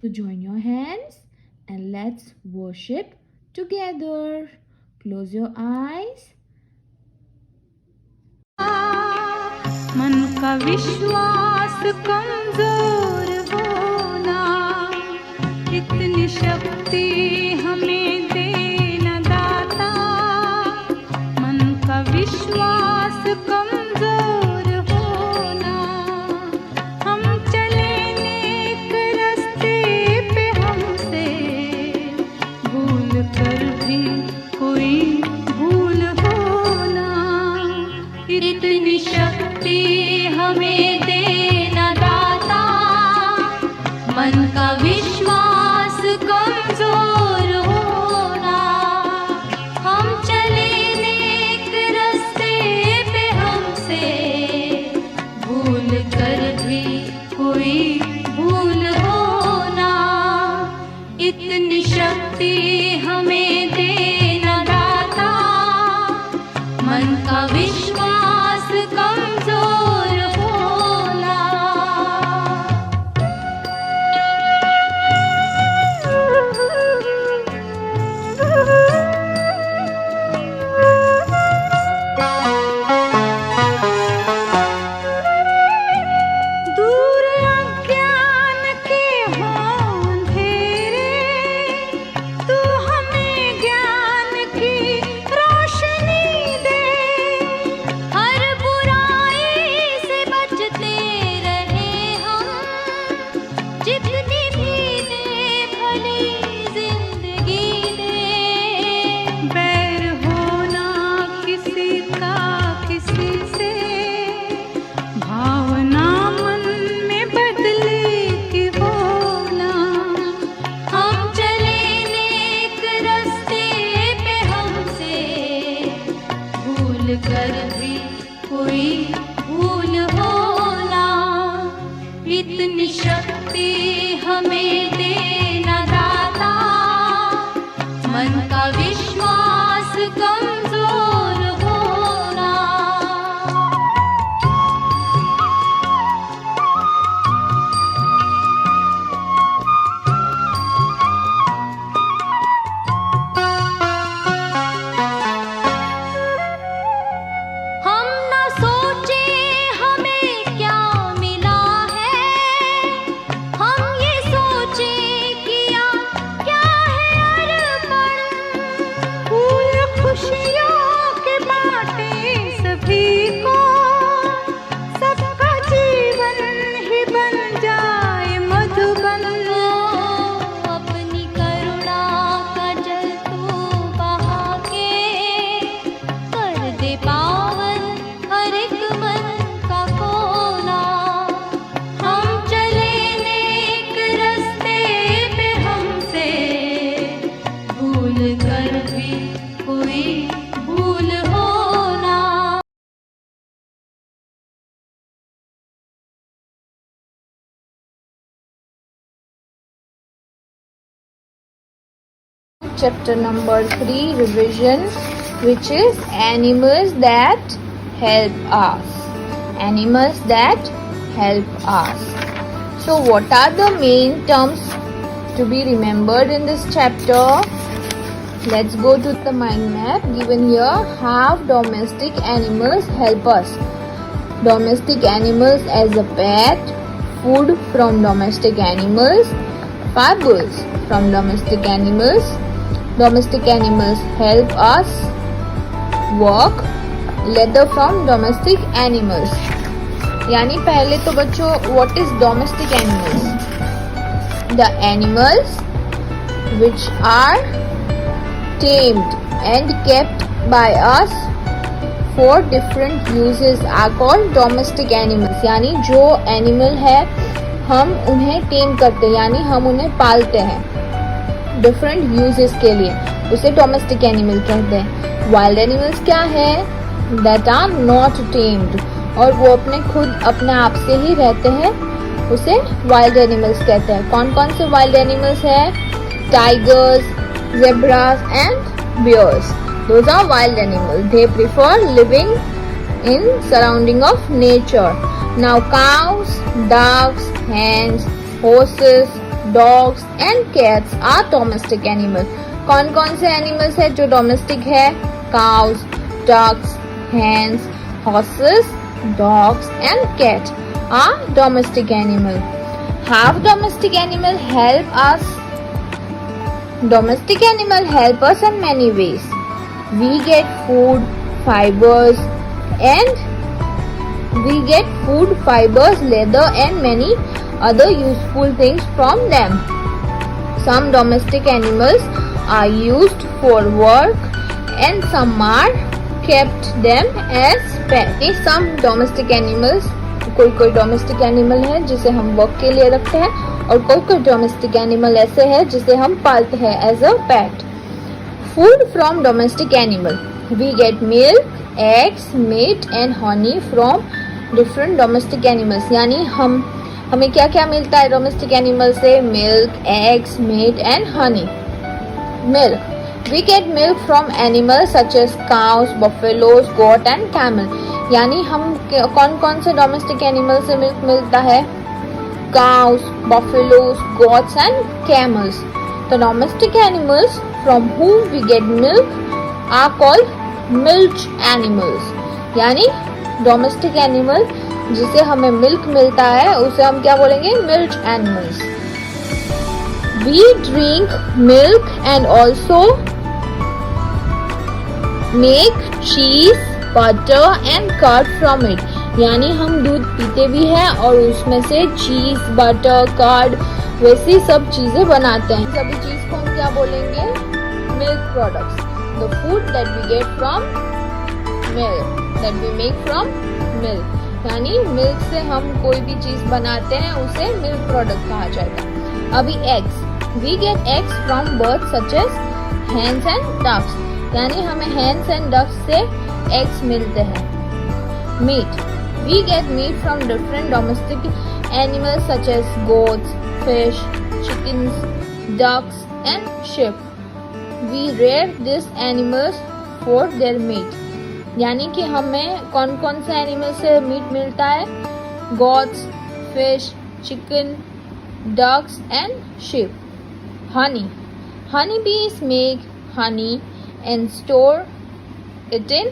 So join your hands and let's worship together. Close your eyes. मन का विश्वास कमजोर होना, इतनी शक्ति हमें देना दाता। मन का विश्वास कमजोर होना, हम चले नेक रास्ते पे हमसे भूल कर भी कोई भूल होना, इतनी शक्ति हमें देना दाता। मन का विश्वास कमजोर होना, हम चले नेक रास्ते पे हमसे भूल कर भी कोई भूल होना, इतनी शक्ति हमें देना दाता। मन का विश्वास कमजोर होना। दूर अज्ञान के हों अंधेरे, तू हमें ज्ञान की रोशनी दे। हर बुराई से बचते रहे हम, जितनी भी दे भली जिंदगी दे। बैर होना किसी का किसी से, भावना मन में बदले की होना। हम चले नेक रास्ते पे हमसे भूल कर भी कोई भूल होना, इतनी शक्ति हमें देना दाता। मन का विश्वास कमजोर होना। हम न सोचे हमें क्या मिला है, हम ये सोचे किया क्या है अर्पण। फूल खुशियों के बांटे सभी को, सबका जीवन ही बन जाए मधुबन। अपनी करुणा का जल तू बहा के, कर दे पावन हर एक मन का कोना। हम चले नेक रास्ते पे हमसे भूल कर भी कोई भूल होना। Chapter number 3 revision, which is animals that help us. Animals that help us. So what are the main terms to be remembered in this chapter? Let's go to the mind map given here. How domestic animals help us. Domestic animals as a pet, food from domestic animals, fibers from domestic animals. Domestic animals help us work, leather from domestic animals. यानी पहले तो बच्चों what is domestic animals? The animals which are tamed and kept by us for different uses are called domestic animals. यानी जो animal है हम उन्हें टेम करते हैं, यानी हम उन्हें पालते हैं डिफरेंट यूजेस के लिए, उसे डोमेस्टिक एनिमल कहते हैं। वाइल्ड एनिमल्स क्या है? दैट आर नॉट टेम्ड, और वो अपने आप से ही रहते हैं, उसे वाइल्ड एनिमल्स कहते हैं। कौन कौन से वाइल्ड एनिमल्स है? Tigers, zebras and bears. Those are wild animals. They prefer living in surrounding of nature. Now cows, doves, hens, horses, dogs and cats are domestic animals. कौन कौन से एनिमल्स है जो डोमेस्टिक है? cows, ducks, hens, horses, dogs and cat are domestic animals. How domestic animal help us? Domestic animal help us in many ways. We get food, fibers, leather and many other useful things from them. Some domestic animals are used for work and some are kept them as pets. Some domestic animals, कोई domestic animal है जिसे हम work के लिए रखते हैं और कोई डोमेस्टिक एनिमल ऐसे है जिसे हम पालते हैं as a pet. Food from domestic animal. We get milk, eggs, meat and honey from different domestic animals. यानी हमें क्या क्या मिलता है डोमेस्टिक एनिमल से? Milk, eggs, meat and honey. Milk. We get milk from animals such as cows, buffaloes, goat and camel. यानी हम कौन कौन से डोमेस्टिक एनिमल से मिल्क मिलता है? Cows, buffaloes, goats and camels. The domestic animals from whom we get milk are called milch animals. यानी domestic animal जिसे हमें मिल्क मिलता है उसे हम क्या बोलेंगे? Milch animals. We drink milk and also make cheese, butter and curd from it. यानी हम दूध पीते भी हैं और उसमें से चीज, बटर, कर्ड वैसी सब चीजें बनाते हैं. सभी चीज को हम क्या बोलेंगे? Milk products. The food that we get from milk, that we make from milk. यानी मिल्क से हम कोई भी चीज बनाते हैं उसे मिल्क प्रोडक्ट कहा जाएगा. अभी eggs. We get eggs from birds such as hens and ducks. यानी हमें hens and ducks से eggs मिलते हैं. Meat. We get meat from different domestic animals such as goats, fish, chickens, ducks and sheep. We rear these animals for their meat. यानी कि हमें कौन कौन से एनिमल से मीट मिलता है? Goats, fish, chicken, ducks and sheep. Honey. Honeybees make honey and store it in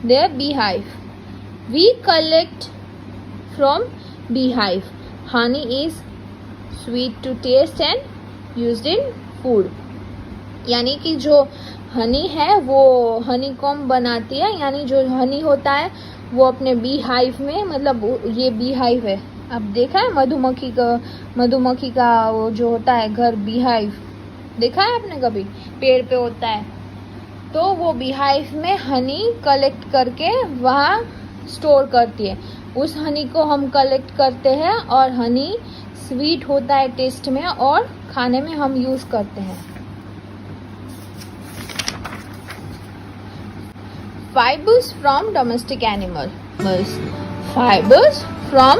their beehive. We collect from beehive. Honey is sweet to taste and used in food. यानी कि जो हनी है वो Honey comb बनाती है. यानी जो हनी होता है वो अपने बी हाइव में, मतलब ये बी हाइव है, अब देखा है मधुमक्खी का वो जो होता है घर, बी हाइव देखा है आपने कभी? पेड़ पे होता है. तो वो बी हाइव में हनी कलेक्ट करके वहाँ स्टोर करती है. उस हनी को हम कलेक्ट करते हैं और हनी स्वीट होता है टेस्ट में और खाने में हम यूज करते हैं. Fibers from domestic animals. Fibers from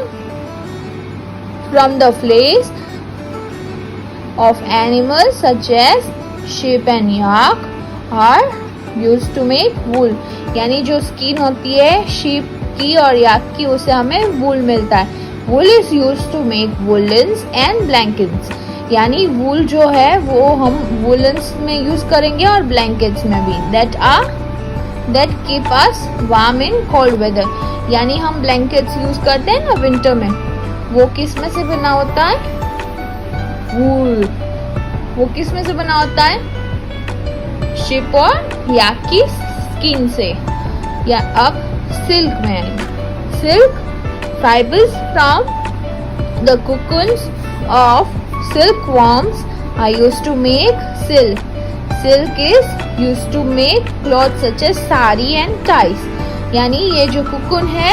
the fleece of animals such as sheep and yak are used to make wool. यानी जो स्किन होती है sheep की और yak की उसे हमें wool मिलता है. Wool is used to make woolens and blankets. यानी wool जो है वो हम woolens में यूज करेंगे और blankets में भी. That keep us warm in cold weather. यानी हम blankets यूज करते हैं ना विंटर में, वो किस में से बना होता है? वूल. वो किस में से बना होता है? शिप और याक की स्किन से. या अब सिल्क में आएंगे. Silk. Fibres from the cocoons of silkworms are used to make silk. Silk is used to make clothes such as sari and ties. यानी ये जो कुकुन है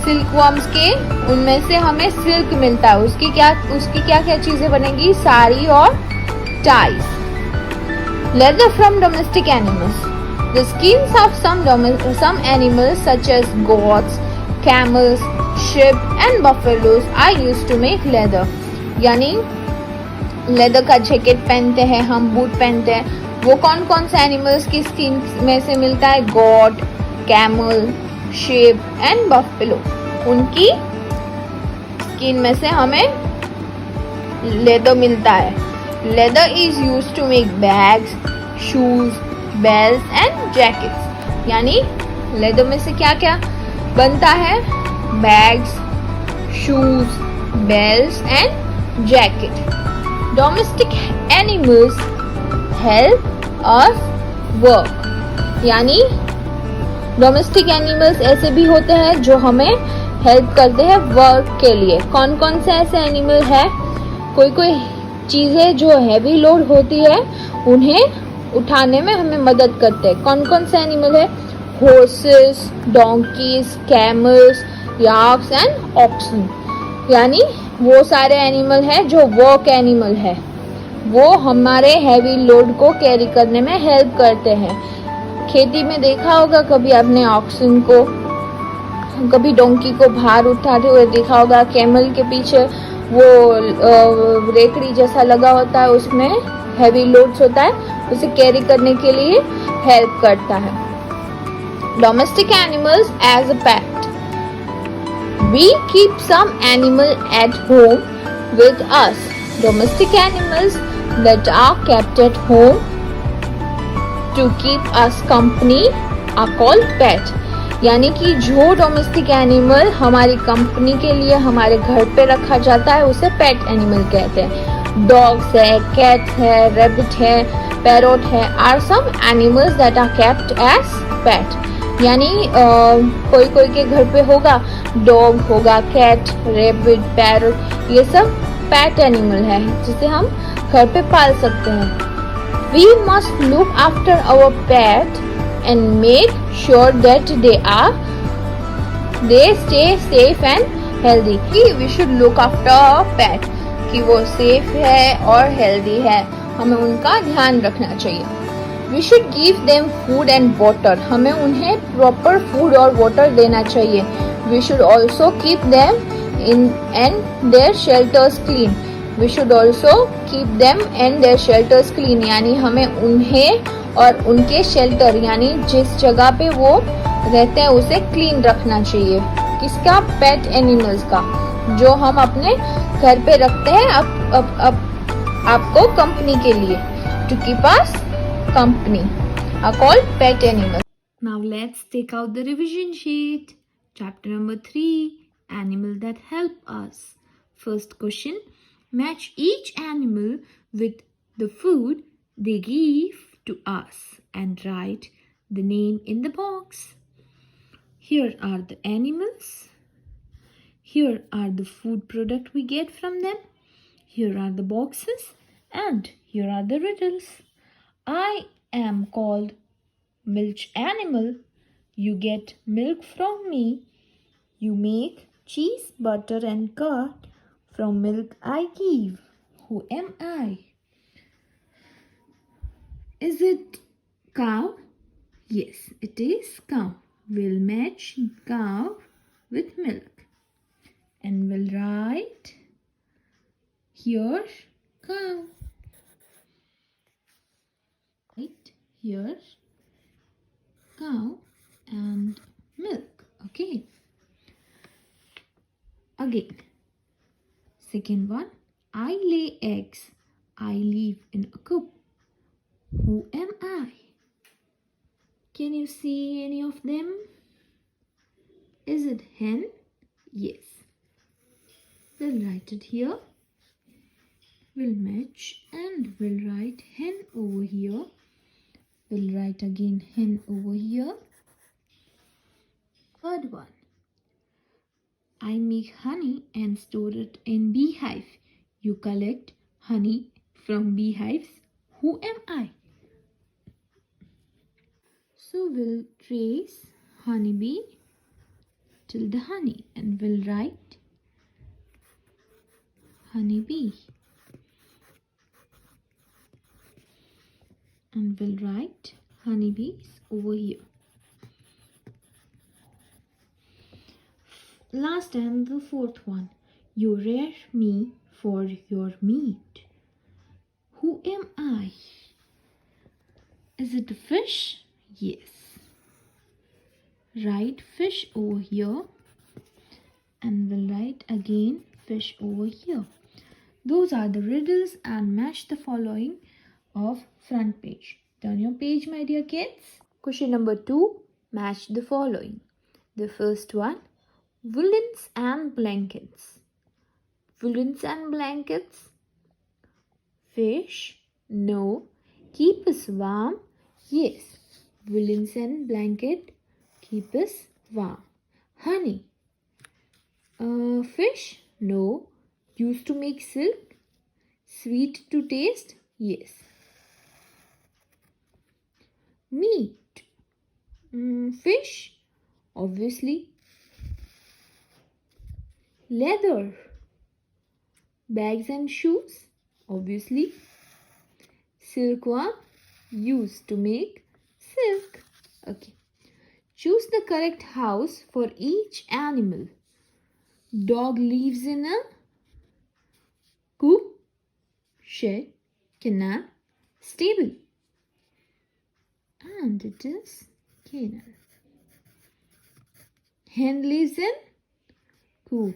सिल्क वर्म्स के, उनमें से हमें सिल्क मिलता है. उसकी क्या क्या चीजें बनेगी? साड़ी और ties. Leather from domestic animals. The skins of some animals such as goats, camels, sheep and buffaloes are used to make leather. यानी लेदर का जैकेट पहनते हैं हम, बूट पहनते हैं. वो कौन कौन से एनिमल्स की स्किन में से मिलता है? Goat, camel, sheep and buffalo. उनकी स्किन में से हमें लेदर मिलता है। Leather is used to make bags, shoes, belt and jackets. यानी लेदर में से क्या क्या बनता है? Bags, shoes, belt and jacket. Domestic animals help us work. यानी डोमेस्टिक एनिमल्स ऐसे भी होते हैं जो हमें हेल्प करते हैं वर्क के लिए। कौन कौन से ऐसे एनिमल है? कोई कोई चीजें जो हैवी लोड होती है उन्हें उठाने में हमें मदद करते हैं। कौन कौन से एनिमल है? Horses, donkeys, camels, yaks and oxen. यानी वो सारे एनिमल है जो वर्क एनिमल है, वो हमारे हैवी लोड को कैरी करने में हेल्प करते हैं। खेती में देखा होगा कभी आपने ऑक्सन को, कभी डोंकी को भार उठाते हुए देखा होगा। कैमल के पीछे वो रेकड़ी जैसा लगा होता है, उसमें हैवी लोड्स होता है, उसे कैरी करने के लिए हेल्प करता है। Domestic animals as a pet. We keep some animal at home with us. Domestic animals that are kept at home to keep us company are called pet। यानी कि जो डोमेस्टिक एनिमल हमारी company के लिए हमारे घर पे रखा जाता है उसे पेट एनिमल कहते हैं। डॉग्स है, कैट है, रैबिट है, पैरोट है, are some animals that are kept as pet. यानी कोई कोई के घर पे होगा, डॉग होगा, कैट, रैबिट, पैरोट, ये सब पेट एनिमल है जिसे हम घर पे पाल सकते हैं। We must look after our pet and make sure that they stay safe and healthy। कि we should look after our pet, कि वो safe है और healthy है, हमें उनका ध्यान रखना चाहिए। We should give them food and water। हमें उन्हें proper food और water देना चाहिए। We should also keep them in and their shelters clean। We should also keep them and their shelters clean। यानी हमें उन्हें और उनके शेल्टर यानी जिस जगह पे वो रहते हैं उसे क्लीन रखना चाहिए। किसका? पेट एनिमल्स का, जो हम अपने घर पे रखते हैं आपको कंपनी के लिए, to keep us company are called pet animals। Now let's take out the revision sheet. Chapter number 3, animal that help us। First question, match each animal with the food they give to us and write the name in the box. Here are the animals. Here are the food product we get from them. Here are the boxes and here are the riddles. I am called milk animal. You get milk from me. You make cheese, butter and curd from milk I give. Who am I? Is it cow? Yes, it is cow. We'll match cow with milk and we'll write here cow. Right here cow and milk. Okay. Again. Second one, I lay eggs. I live in a coop. Who am I? Can you see any of them? Is it hen? Yes. We'll write it here. We'll match and we'll write hen over here. We'll write again hen over here. Third one, I make honey and store it in beehive. You collect honey from beehives. Who am I? So we'll trace honeybee till the honey and we'll write honeybee. And we'll write honeybees over here. Last and the fourth one, you rear me for your meat. Who am I? Is it a fish? Yes. Write fish over here and we'll write again fish over here. Those are the riddles and match the following of front page. Turn your page, my dear kids. Question number 2. Match the following. The first one, woolens and blankets. Woolens and blankets. Fish, no. Keep us warm, yes. Woolens and blanket keep us warm. Honey, fish, no. Used to make silk. Sweet to taste, yes. Meat, fish, obviously. Leather, bags and shoes, obviously. Silkworm, used to make silk. Okay. Choose the correct house for each animal. Dog lives in a coop, shed, canal, stable. And it is canal. Hen lives in coop.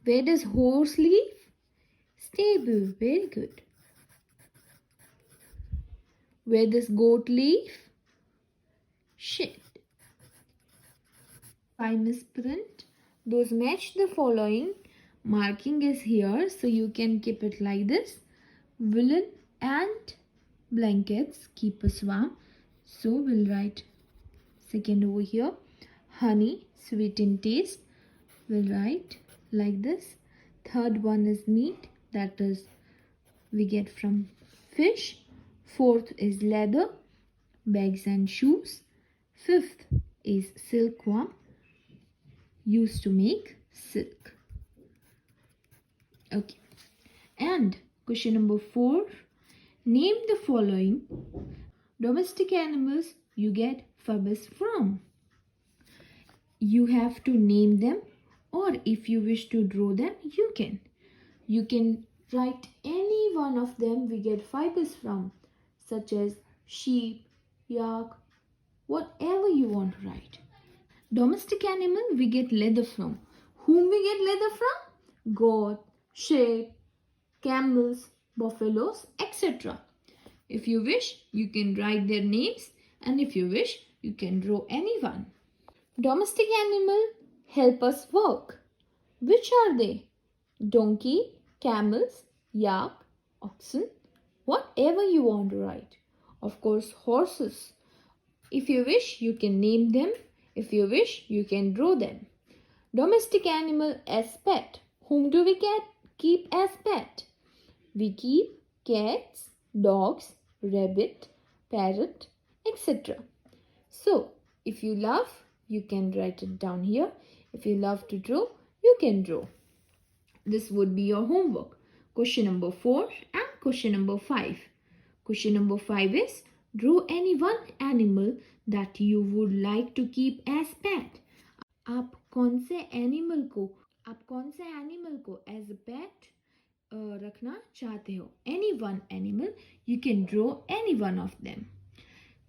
Where does horse live? Stable. Very good. Where does goat live? Shed. 5 misprint. Those match the following. Marking is here, so you can keep it like this. Woolen and blankets keep us warm. So we'll write second over here. Honey, sweet in taste. We'll write like this. Third one is meat, that is we get from fish. Fourth is leather, bags and shoes. Fifth is silkworm, used to make silk. Okay. And question number 4. Name the following domestic animals you get feathers from. You have to name them, or if you wish to draw them, you can. You can write any one of them we get fibers from, such as sheep, yak, whatever you want to write. Domestic animal we get leather from. Whom we get leather from? Goat, sheep, camels, buffaloes, etc. If you wish, you can write their names, and if you wish, you can draw anyone. Domestic animal help us work. Which are they? Donkey, camels, yak, oxen, whatever you want to write. Of course, horses. If you wish, you can name them. If you wish, you can draw them. Domestic animal as pet. Whom do we keep as pet? We keep cats, dogs, rabbit, parrot, etc. So, if you love, you can write it down here. If you love to draw, you can draw. This would be your homework. Question number 4 and question number 5. Question number 5 is, draw any one animal that you would like to keep as pet. आप कौन से animal को as a पेट रखना चाहते हो? Any one animal, you can draw any one of them.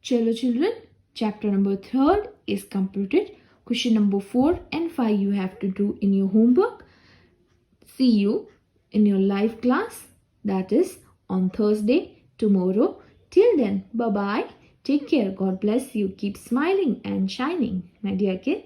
Chalo children, chapter number 3 is completed. Question number 4 and 5 you have to do in your homework. See you in your live class, that is on Thursday, tomorrow. Till then, bye-bye. Take care. God bless you. Keep smiling and shining, my dear kid.